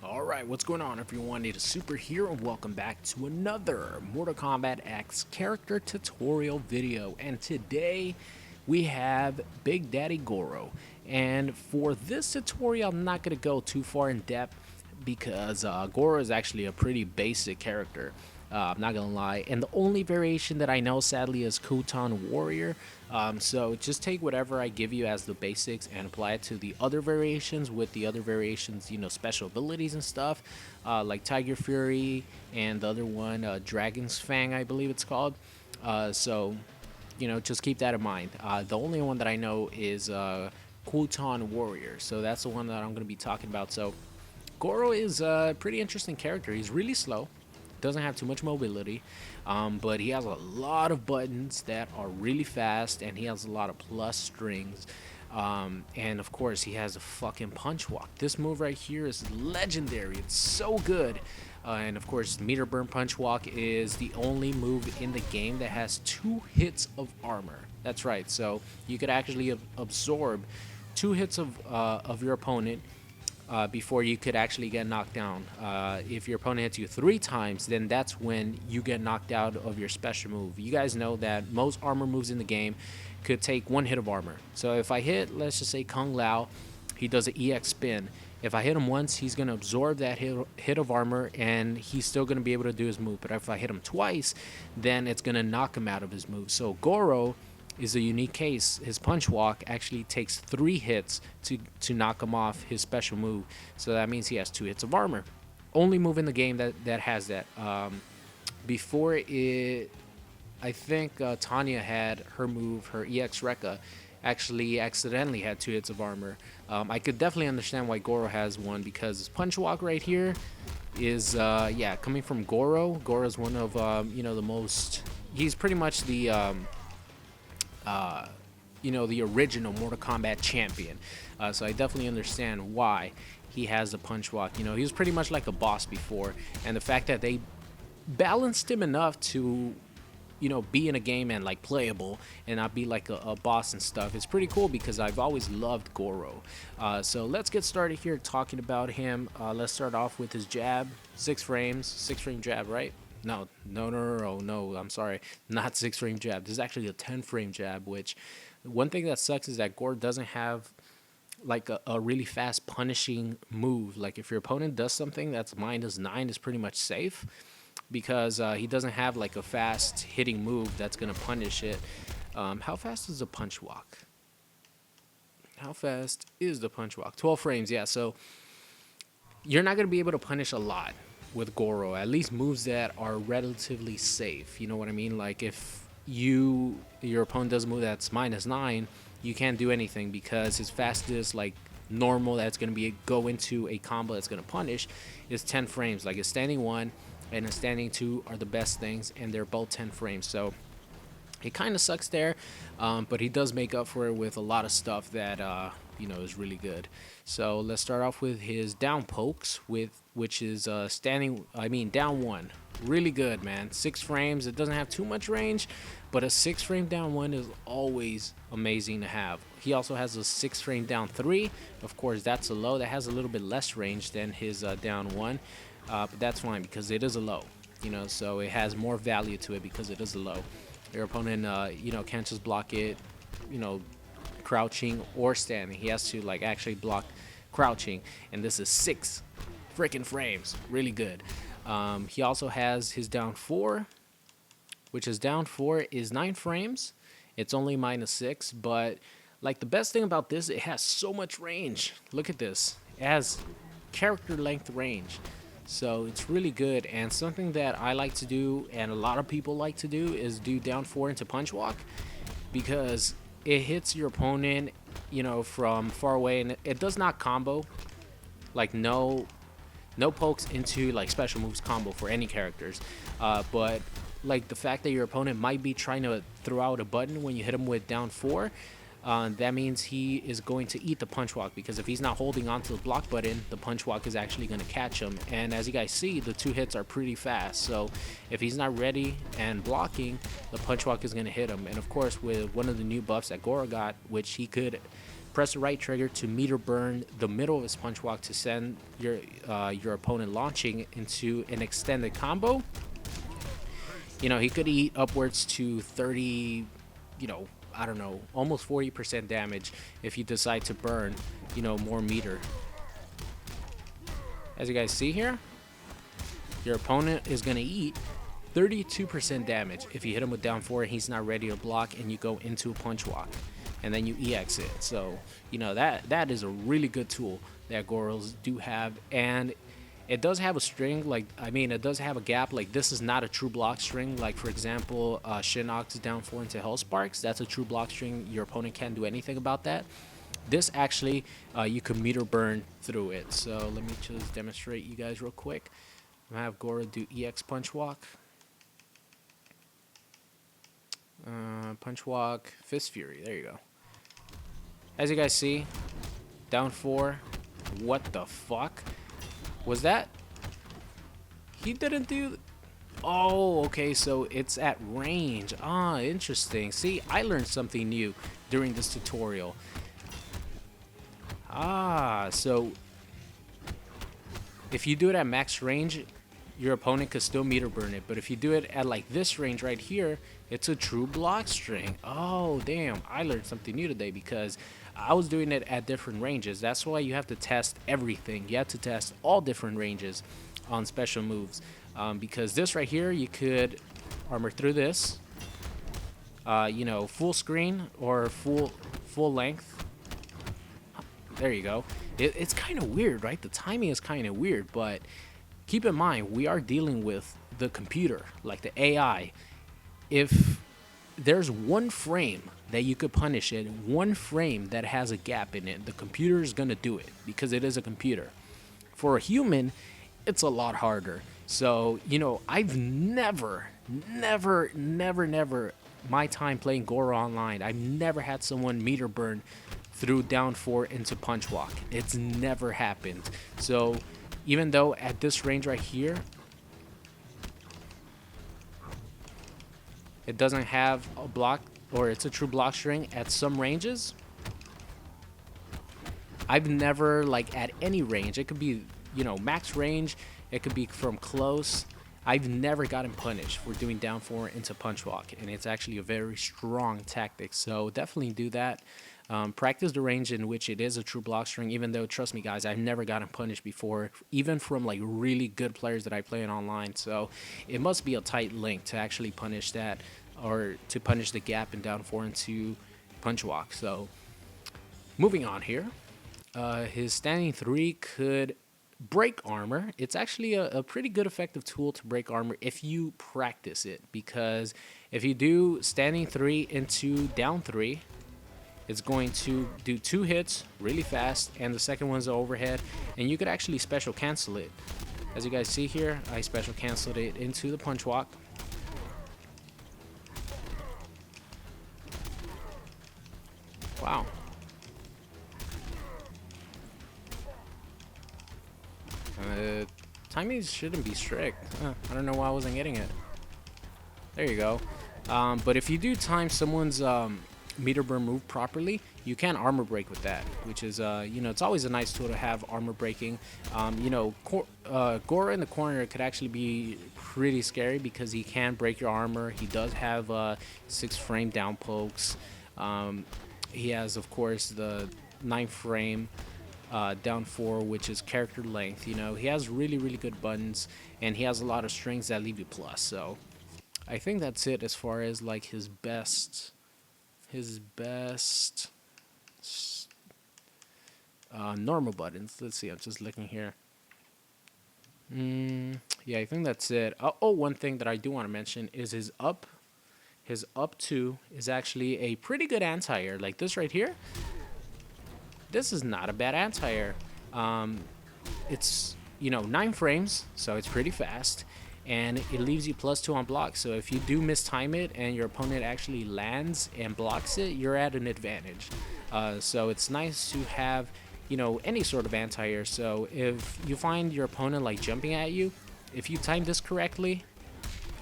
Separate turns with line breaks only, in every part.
Alright, what's going on everyone? It is Super here and welcome back to another Mortal Kombat X character tutorial video. And today we have Big Daddy Goro. And for this tutorial, I'm not going to go too far in depth because Goro is actually a pretty basic character. I'm not gonna lie, and the only variation that I know sadly is Kutan Warrior. So just take whatever I give you as the basics and apply it to the other variations with the other variations, you know, special abilities and stuff, like Tiger Fury and the other one, Dragon's Fang, I believe it's called. So you know, just keep that in mind. The only one that I know is Kutan Warrior, so that's the one that I'm gonna be talking about. So Goro is a pretty interesting character. He's really slow, doesn't have too much mobility, but he has a lot of buttons that are really fast, and he has a lot of plus strings, and of course he has a fucking punch walk. This move right here is legendary. It's so good. And of course meter burn punch walk is the only move in the game that has 2 hits of armor. That's right, so you could actually absorb 2 hits of your opponent before you could actually get knocked down. If your opponent hits you 3 times, then that's when you get knocked out of your special move. You guys know that most armor moves in the game could take 1 hit of armor. So if I hit, let's just say Kung Lao, he does an EX spin. If I hit him once, he's going to absorb that hit of armor, and he's still going to be able to do his move. But if I hit him twice, then it's going to knock him out of his move. So Goro is a unique case. His punch walk actually takes 3 hits to knock him off his special move. So that means he has 2 hits of armor. Only move in the game that has that. Before it, I think Tanya had her move, her EX Rekka, actually accidentally had 2 hits of armor. I could definitely understand why Goro has one, because his punch walk right here is, yeah, coming from Goro. Goro is one of, you know, the most, he's pretty much the, you know, the original Mortal Kombat champion. So I definitely understand why he has the punch walk. You know, he was pretty much like a boss before, and the fact that they balanced him enough to, you know, be in a game and like playable and not be like a boss and stuff, it's pretty cool, because I've always loved Goro. So let's get started here talking about him. Let's start off with his jab. 6 frames, 6 frame jab, right? No, I'm sorry, not 6 frame jab. This is actually a 10 frame jab, which one thing that sucks is that Goro doesn't have like a really fast punishing move. Like if your opponent does something that's -9, is pretty much safe, because he doesn't have like a fast hitting move that's gonna punish it. How fast is the punch walk? How fast is the punch walk? 12 frames, yeah. So you're not gonna be able to punish a lot with Goro, at least moves that are relatively safe. You know what I mean? Like if your opponent does a move that's -9, you can't do anything, because his fastest like normal that's going to be go into a combo that's going to punish is 10 frames. Like his standing 1 and his standing 2 are the best things, and they're both 10 frames. So it kind of sucks there, but he does make up for it with a lot of stuff that you know, is really good. So let's start off with his down pokes, which is down 1. Really good, man. 6 frames. It doesn't have too much range, but a 6 frame down 1 is always amazing to have. He also has a 6 frame down 3. Of course, that's a low that has a little bit less range than his down 1, but that's fine because it is a low. You know, so it has more value to it because it is a low. Your opponent, you know, can't just block it, you know, crouching or standing. He has to like actually block crouching, and this is 6 freaking frames. Really good. He also has his down 4, which is down 4 is 9 frames. It's only -6, but like the best thing about this, it has so much range. Look at this. It has character length range. So it's really good, and something that I like to do and a lot of people like to do is do down 4 into punch walk, because it hits your opponent, you know, from far away, and it does not combo. Like no pokes into like special moves combo for any characters, but like the fact that your opponent might be trying to throw out a button when you hit him with down 4, that means he is going to eat the punch walk, because if he's not holding onto the block button, the punch walk is actually going to catch him. And as you guys see, the 2 hits are pretty fast, so if he's not ready and blocking, the punch walk is going to hit him. And of course, with one of the new buffs that Goro got, which he could press the right trigger to meter burn the middle of his punch walk to send your opponent launching into an extended combo. You know, he could eat upwards to 30, you know, I don't know, almost 40% damage if you decide to burn, you know, more meter. As you guys see here, your opponent is going to eat 32% damage if you hit him with down 4 and he's not ready to block and you go into a punch walk and then you EX it. So, you know, that is a really good tool that Goros do have, and it does have a string, like, I mean, it does have a gap. Like, this is not a true block string. Like, for example, Shinnok's down 4 into Hell Sparks. That's a true block string. Your opponent can't do anything about that. This actually, you can meter burn through it. So let me just demonstrate you guys real quick. I'm gonna have Goro do EX punch walk. Punch walk, Fist Fury. There you go. As you guys see, down 4. What the fuck was that? He didn't do. Oh, okay, so it's at range. Ah, interesting. See, I learned something new during this tutorial. Ah, so if you do it at max range, your opponent could still meter burn it. But if you do it at like this range right here, it's a true block string. Oh, damn. I learned something new today because I was doing it at different ranges. That's why you have to test everything. You have to test all different ranges on special moves. Because this right here, you could armor through this. You know, full screen or full length. There you go. It's kind of weird, right? The timing is kind of weird, but keep in mind, we are dealing with the computer, like the AI. If there's one frame that you could punish it, one frame that has a gap in it, the computer is going to do it because it is a computer. For a human, it's a lot harder. So, you know, I've never, my time playing Goro online, I've never had someone meter burn through down 4 into punch walk. It's never happened. So even though at this range right here, it doesn't have a block, or it's a true block string at some ranges, I've never, like, at any range, it could be, you know, max range, it could be from close, I've never gotten punished for doing down 4 into punch walk, and it's actually a very strong tactic. So definitely do that. Practice the range in which it is a true block string, even though, trust me guys, I've never gotten punished before, even from like really good players that I play in online. So it must be a tight link to actually punish that, or to punish the gap in down 4 into punch walk. So moving on here, his standing 3 could break armor. It's actually a pretty good effective tool to break armor if you practice it, because if you do standing 3 into down 3, it's going to do 2 hits really fast, and the second one's the overhead, and you could actually special cancel it. As you guys see here, I special canceled it into the punch walk. Wow. Timing shouldn't be strict. I don't know why I wasn't getting it. There you go. But if you do time someone's meter burn move properly, you can armor break with that, which is, you know, it's always a nice tool to have armor breaking. You know, Goro in the corner could actually be pretty scary because he can break your armor. He does have 6 frame down pokes. He has, of course, the 9 frame down 4, which is character length. You know, he has really good buttons, and he has a lot of strings that leave you plus. So I think that's it as far as like his best normal buttons. Let's see, I'm just looking here. Yeah, I think that's it. Oh, one thing that I do want to mention is his up 2 is actually a pretty good anti-air. Like this right here, this is not a bad anti-air. It's, you know, 9 frames, so it's pretty fast, and it leaves you +2 on block. So if you do mistime it and your opponent actually lands and blocks it, you're at an advantage. So it's nice to have, you know, any sort of anti-air. So if you find your opponent like jumping at you, if you time this correctly,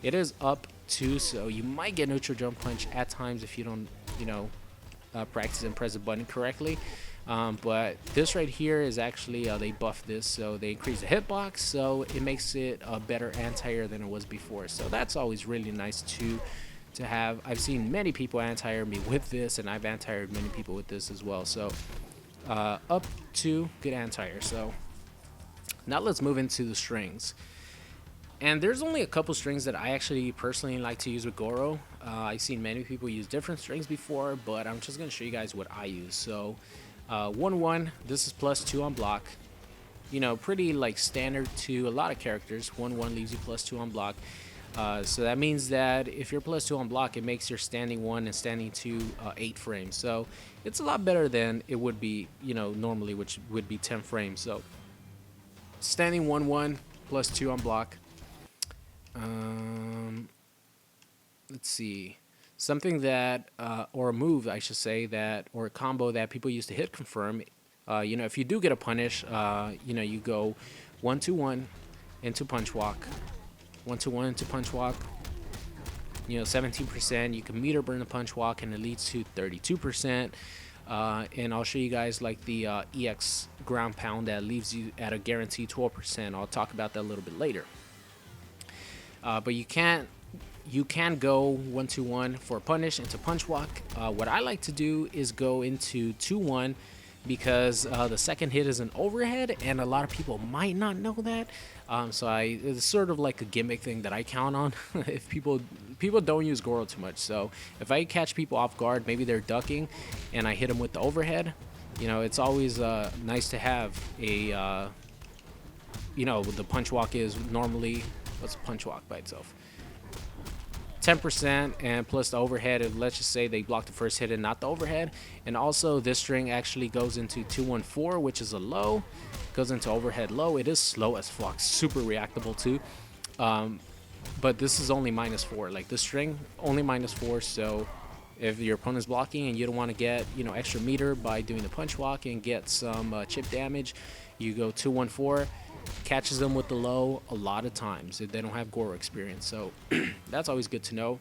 it is up 2, so you might get neutral jump punch at times if you don't, you know, practice and press the button correctly. But this right here is actually they buffed this, so they increased the hitbox, so it makes it a better anti-air than it was before. So that's always really nice to have. I've seen many people anti-air me with this, and I've anti-aired many people with this as well. So up to good anti-air. So now let's move into the strings. And there's only a couple strings that I actually personally like to use with Goro. I've seen many people use different strings before, but I'm just going to show you guys what I use. So 1-1, this is +2 on block. You know, pretty like standard to a lot of characters. 1-1 leaves you +2 on block. So that means that if you're +2 on block, it makes your standing 1 and standing 2 8 frames. So it's a lot better than it would be, you know, normally, which would be 10 frames. So standing 1-1 +2 on block. Let's see, something that or a move I should say, that, or a combo that people used to hit confirm. You know, if you do get a punish, you know, you go 1-1 into punchwalk, 1-1 into punchwalk. You know, 17%. You can meter burn the punchwalk, and it leads to 32%. And I'll show you guys like the EX ground pound that leaves you at a guaranteed 12%. I'll talk about that a little bit later. But you can go 1-1 for a punish into punchwalk. What I like to do is go into 2-1 because the second hit is an overhead, and a lot of people might not know that. So it's sort of like a gimmick thing that I count on. If people don't use Goro too much, so if I catch people off guard, maybe they're ducking, and I hit them with the overhead, you know, it's always nice to have a you know, the punchwalk is normally, what's a punchwalk by itself? 10%, and plus the overhead, and let's just say they block the first hit and not the overhead. And also this string actually goes into 2-1-4, which is a low, goes into overhead low. It is slow as fuck, super reactable too. But this is only -4, like the string only -4. So if your opponent's blocking and you don't want to get, you know, extra meter by doing the punch walk and get some chip damage, you go 2-1-4. Catches them with the low a lot of times if they don't have Goro experience. So that's always good to know.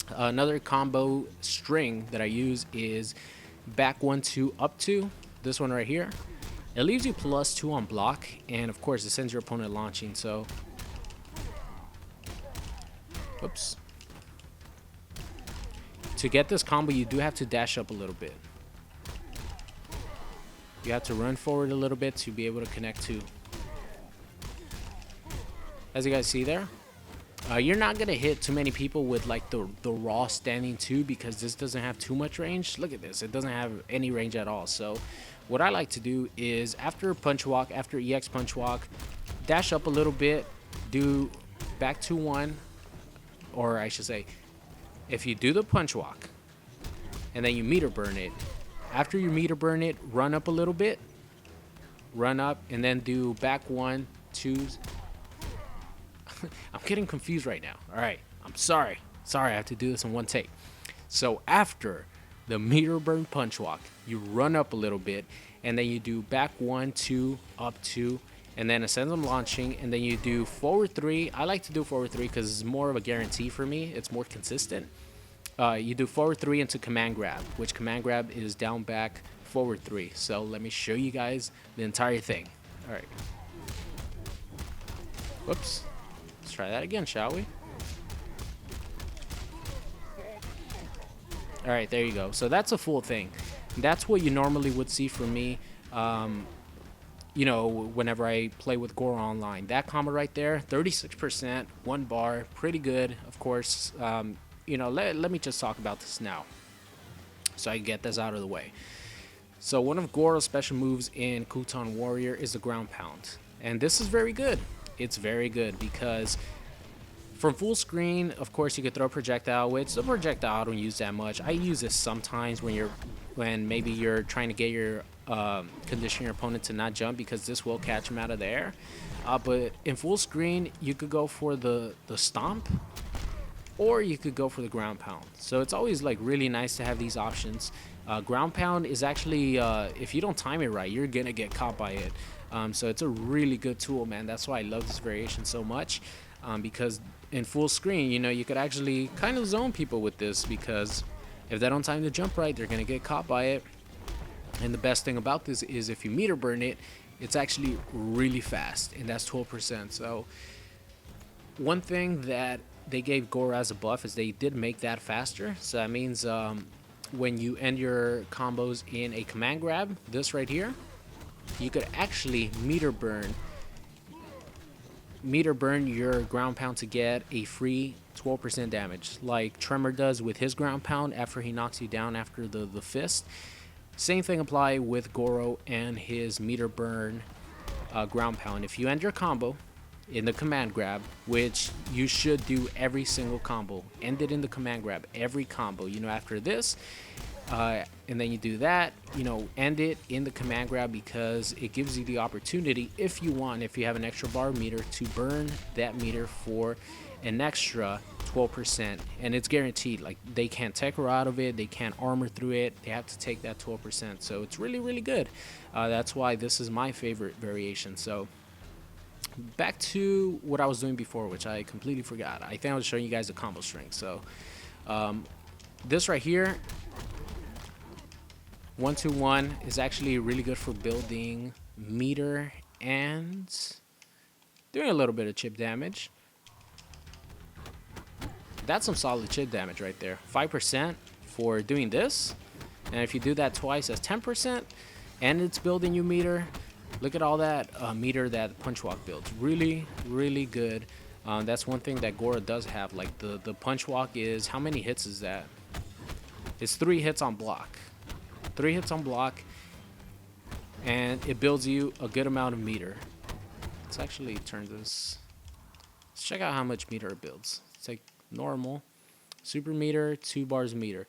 Another combo string that I use is back 1-2 up 2. This one right here. It leaves you +2 on block, and of course it sends your opponent launching. So oops. To get this combo, you do have to dash up a little bit. You have to run forward a little bit to be able to connect to. As you guys see there, you're not gonna hit too many people with like the raw standing 2 because this doesn't have too much range. Look at this, it doesn't have any range at all. So what I like to do is after punch walk, after EX punch walk, dash up a little bit, do back 2-1, or I should say, if you do the punch walk and then you meter burn it, after you meter burn it, run up a little bit, run up, and then do back 1-2. I'm getting confused right now. All right, I'm sorry. I have to do this in one take. So after the meter burn punch walk, you run up a little bit, and then you do back 1-2, up 2, and then it sends them launching, and then you do forward 3. I like to do forward 3 because it's more of a guarantee for me. It's more consistent. You do forward 3 into command grab, which command grab is down, back, forward 3. So let me show you guys the entire thing. All right. Whoops. Let's try that again, shall we? All right, there you go. So that's a full thing. That's what you normally would see from me, you know, whenever I play with Goro online. That combo right there, 36%, 1 bar, pretty good. Of course, you know, let me just talk about this now so I can get this out of the way. So one of Goro's special moves in Kutan Warrior is the ground pound. And this is very good. It's very good because from full screen, of course, you could throw a projectile, which the projectile I don't use that much. I use this sometimes when maybe you're trying to get your condition your opponent to not jump, because this will catch him out of the air. But in full screen, you could go for the stomp, or you could go for the ground pound. So it's always like really nice to have these options. Ground pound is actually, if you don't time it right, you're gonna get caught by it. So it's a really good tool, man. That's why I love this variation so much, because in full screen, you know, you could actually kind of zone people with this, because if they don't time the jump right, they're gonna get caught by it. And the best thing about this is if you meter burn it, it's actually really fast, and that's 12%. So one thing that they gave Goro as a buff is they did make that faster. So that means when you end your combos in a command grab, this right here, you could actually meter burn your ground pound to get a free 12% damage, like Tremor does with his ground pound after he knocks you down after the fist. Same thing apply with Goro and his meter burn ground pound. If you end your combo in the command grab, which you should do every single combo, end it in the command grab every combo, you know, after this, and then you do that, you know, end it in the command grab, because it gives you the opportunity, if you want, if you have an extra bar meter, to burn that meter for an extra 12%, and it's guaranteed. Like, they can't tech her out of it, they can't armor through it, they have to take that 12%. So it's really, really good. That's why this is my favorite variation. So back to what I was doing before, which I completely forgot. I think I was showing you guys the combo strength. So this right here, 1-2-1, is actually really good for building meter and doing a little bit of chip damage. That's some solid chip damage right there. 5% for doing this, and if you do that twice, that's 10%, and it's building you meter. Look at all that meter that punchwalk builds. Really, really good. That's one thing that Goro does have. Like the punchwalk is, how many hits is that? It's 3 hits on block. 3 hits on block, and it builds you a good amount of meter. Let's actually turn this. Let's check out how much meter it builds. It's like normal, super meter, 2 bars meter.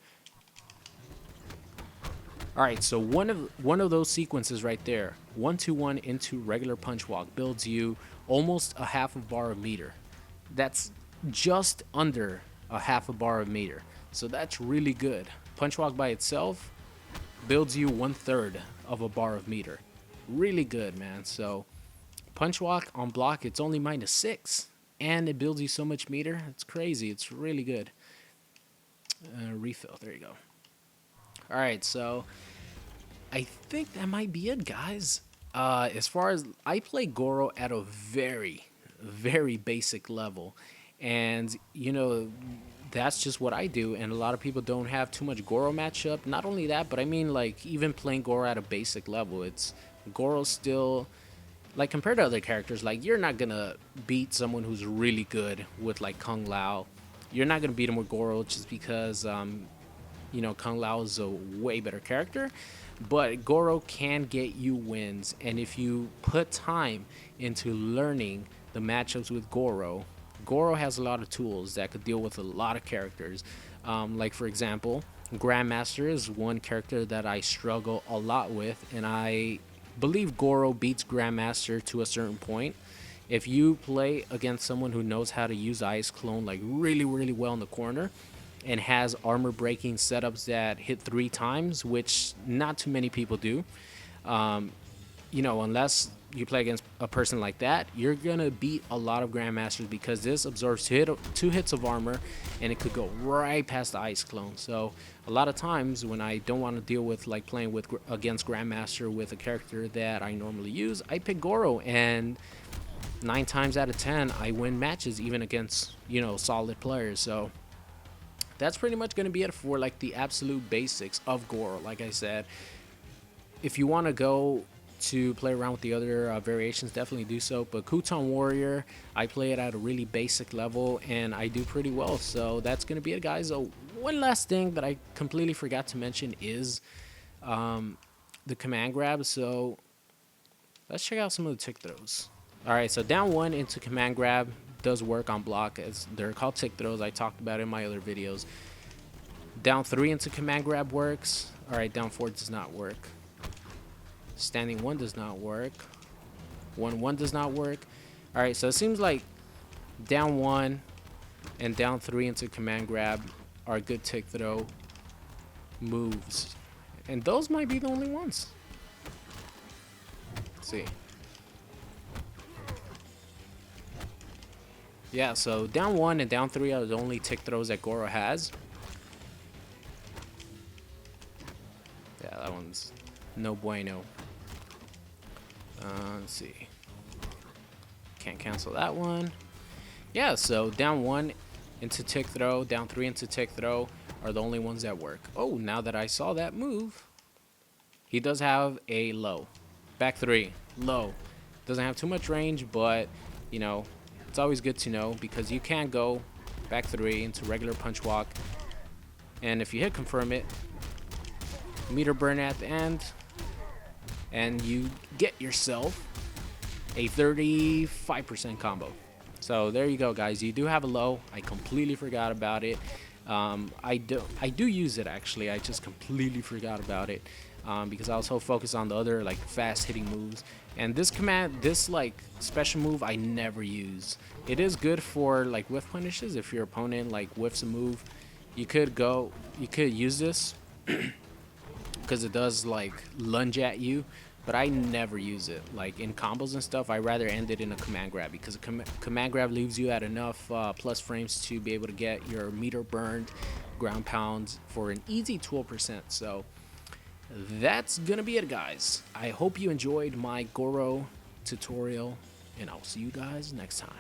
All right, so one of those sequences right there, 1-2-1 into regular punchwalk, builds you almost a half a bar of meter. That's just under a half a bar of meter, so that's really good. Punchwalk by itself builds you 1/3 of a bar of meter. Really good, man. So punchwalk on block, it's only -6, and it builds you so much meter. It's crazy. It's really good. Refill. There you go. All right, so I think that might be it, guys. As far as, I play Goro at a very, very basic level, and you know, that's just what I do, and a lot of people don't have too much Goro matchup. Not only that, but I mean, like, even playing Goro at a basic level, it's Goro still, like, compared to other characters, like, you're not gonna beat someone who's really good with, like, Kung Lao. You're not gonna beat him with Goro just because you know, Kung Lao is a way better character, but Goro can get you wins, and if you put time into learning the matchups with Goro, Goro has a lot of tools that could deal with a lot of characters. Like, for example, Grandmaster is one character that I struggle a lot with, and I believe Goro beats Grandmaster to a certain point. If you play against someone who knows how to use Ice Clone, like, really, really well in the corner, and has armor breaking setups that hit 3 times, which not too many people do, you know, unless you play against a person like that, you're gonna beat a lot of Grandmasters, because this absorbs 2 hits of armor, and it could go right past the Ice Clone. So a lot of times when I don't want to deal with, like, playing with against Grandmaster with a character that I normally use, I pick Goro, and 9 times out of 10 I win matches, even against, you know, solid players. So that's pretty much going to be it for, like, the absolute basics of Goro. Like I said, if you want to go to play around with the other variations, definitely do so. But Kuton Warrior, I play it at a really basic level, and I do pretty well. So that's going to be it, guys. One last thing that I completely forgot to mention is the command grab. So let's check out some of the tick throws. All right, so down 1 into command grab does work on block, as they're called tick throws. I talked about it in my other videos. Down 3 into command grab works. All right, down 4 does not work. Standing 1 does not work. 1-1 does not work. All right, so it seems like down 1 and down 3 into command grab are good tick throw moves, and those might be the only ones. Let's see. Yeah, so down 1 and down 3 are the only tick throws that Goro has. Yeah, that one's No bueno. Let's see. Can't cancel that one. Yeah, so down 1 into tick throw, down 3 into tick throw are the only ones that work. Oh, now that I saw that move, he does have a low. Back 3, low. Doesn't have too much range, but, you know, it's always good to know because you can go back 3 into regular punch walk. And if you hit confirm it, meter burn at the end, and you get yourself a 35% combo. So there you go, guys. You do have a low. I completely forgot about it. I do use it actually. I just completely forgot about it because I was so focused on the other like fast hitting moves. And this like special move, I never use. It is good for like whiff punishes. If your opponent like whiffs a move, you could use this because it does like lunge at you. But I never use it. Like in combos and stuff, I rather end it in a command grab because a command grab leaves you at enough plus frames to be able to get your meter burned, ground pounds for an easy 12%. So that's gonna be it, guys. I hope you enjoyed my Goro tutorial, and I'll see you guys next time.